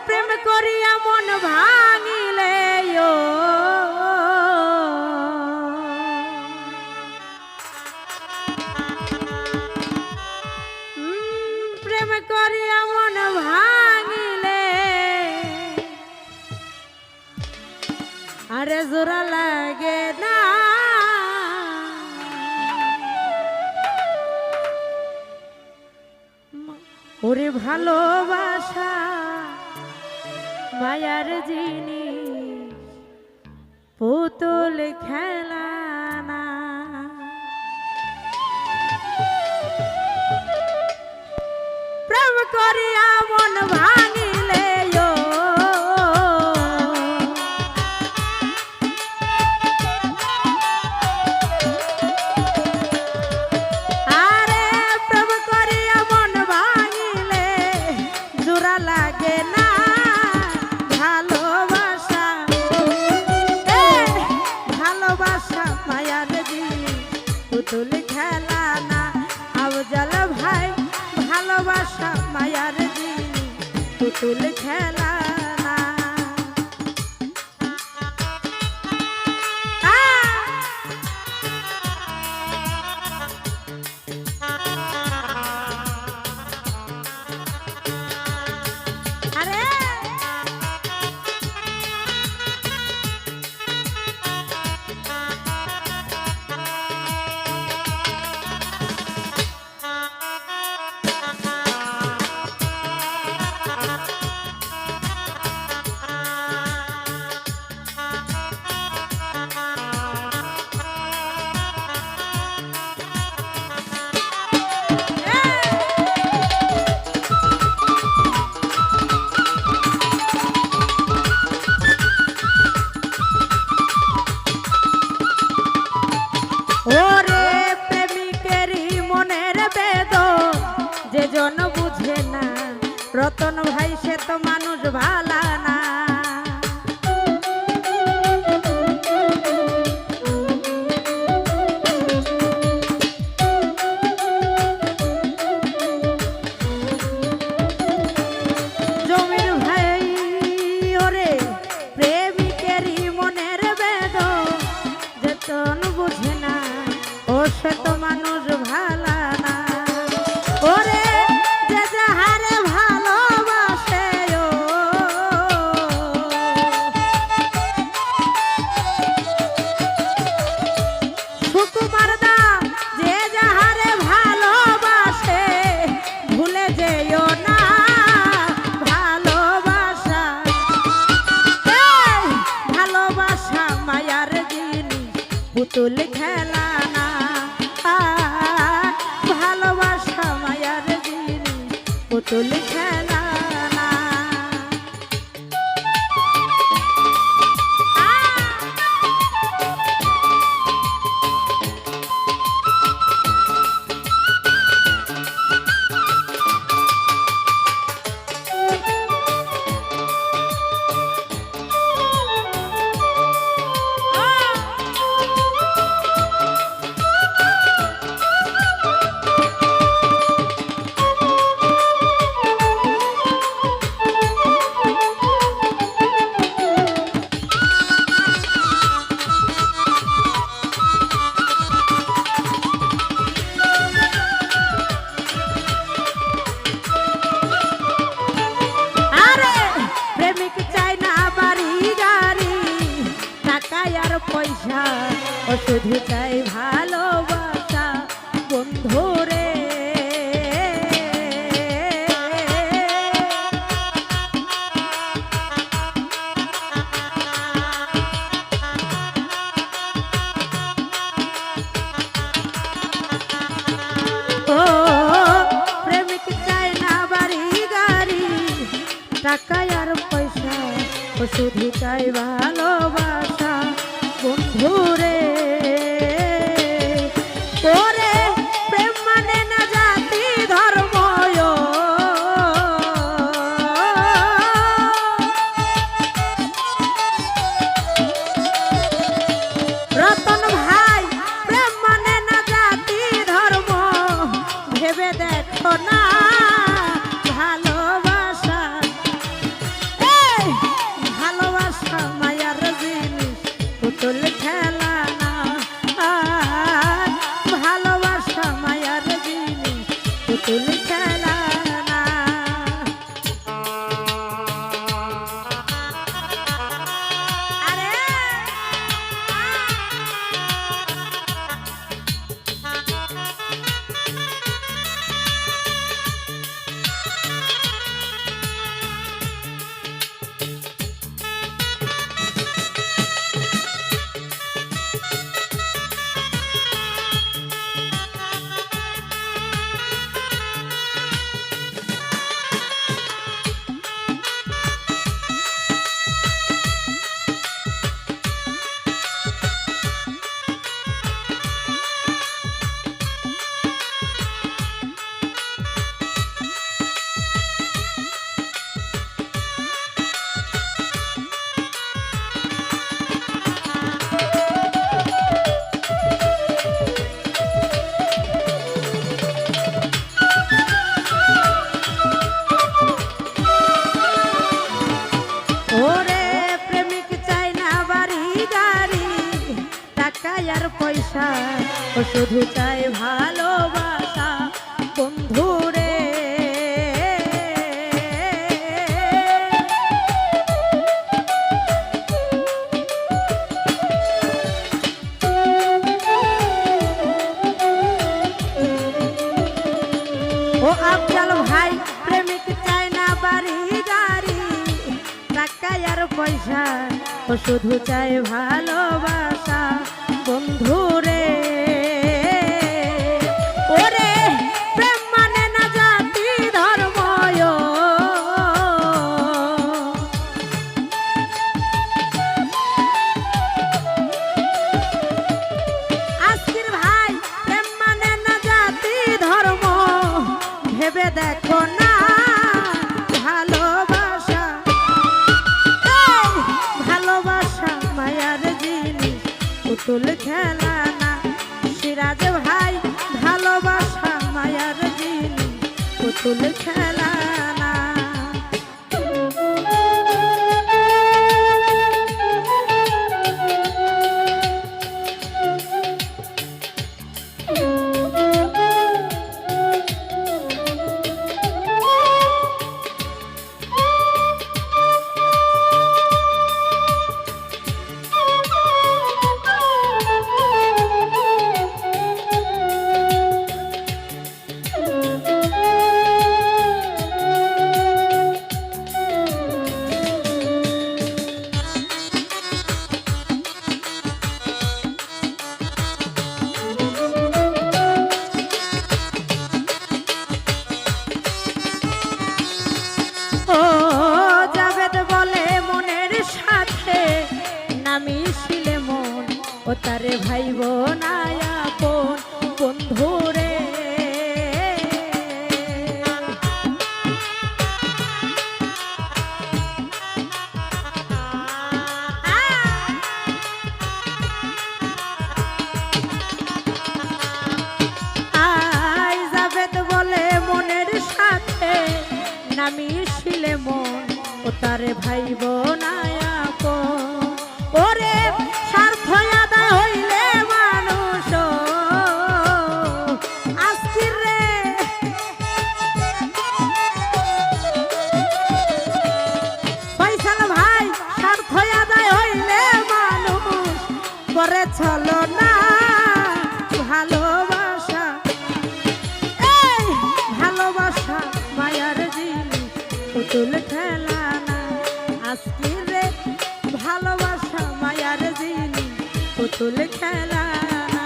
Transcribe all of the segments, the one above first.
প্রেম করিয়া মন ভাঙিলে প্রেম করিয়া মন ভাঙিলে আরে জোড়া লাগে না ওরে ভালোবাসা মায়ার জিনিস পুতুল খেলা না প্রেম করিয়া মন ভাঙিলে পুতুল খেলা না আফজাল ভাই ভালোবাসা মায়ার জিনিস পুতুল খেলা না জন বুঝে না রতন ভাই সে তো মানুষ ভালা না জমির ভাই ওরে প্রেমিকেরই মনের বেদন যে জন বুঝে না ও সে তো মানুষ ভালা না ওরে পুতুল খেলা না ভালোবাসা মায়ার জিনিস পুতুল খেলা না পয়সা ও শুধু চাই ভালোবাসা বন্ধুরে ও প্রেমিক চাই না বাড়ি গাড়ি টাকা আর পয়সা ও শুধু চাই ভালোবাসা বন্ধুরে তোরে প্রেম মানে না জাতি ধর্ম রতন ভাই প্রেম মানে না জাতি ধর্ম ভেবে দেখো না ভালোবাসা পুতুল খেলা না। পয়সা ও শুধু চাই ভালোবাসা বন্ধুরে। ও আফজাল ভাই প্রেমিক চাই না বাড়ি গাড়ি টাকা আর পয়সা ও শুধু চাই ভালোবাসা বন্ধুরে। ওরে প্রেম মানে না জাতি ধর্ম, আজকের ভাই প্রেম মানে না জাতি ধর্ম, ভেবে দেখো না ভালোবাসা, ভালোবাসা মায়ার জিনিস পুতুল খেলা না। সিরাজ ভাই ভালোবাসা মায়ার জিনিস পুতুল খেলা না। ও তারে ভাই বোনায় আপন বন্ধুরে। আই জাবেদ বলে মনের সাথে না মিশিলে মন ও তারে ভাই বোনায় আপন। ওরে স্বার্থ আদায় হইলে মানুষ আস্তির রে, ফয়সাল ভাই স্বার্থ আদায় হইলে মানুষ করে চলো না ভালোবাসা। এই ভালোবাসা মায়ার জিনিস পুতুল খেলা না। আজকের রে ভালোবাসা মায়ার জিনিস পুতুল খেলা না।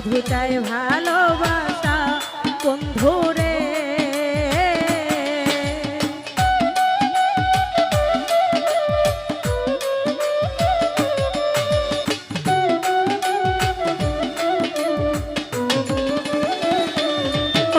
শুধু চাই ভালোবাসা বন্ধুরে।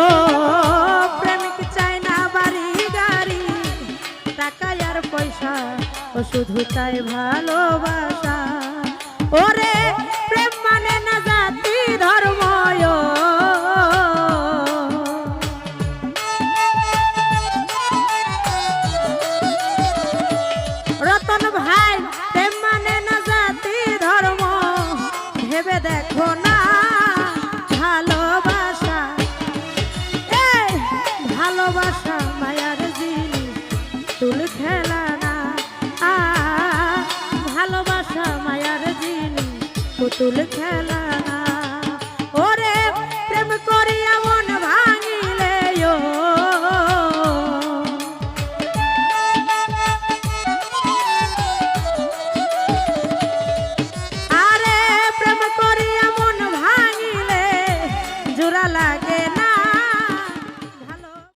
ও প্রেমিক চাই না বাড়ি গাড়ি টাকা আর পয়সা, ও শুধু চাই ভালোবাসা। ওরে প্রেম মানে না জাতি ধর্ম, রতন ভাই প্রেম মানে না জাতি ধর্ম, ভেবে দেখো না ভালোবাসা। এই ভালোবাসা মায়ার জিনিস, তুল খেলা না। ভালোবাসা মায়ার জিনিস, পুতুল খেলা।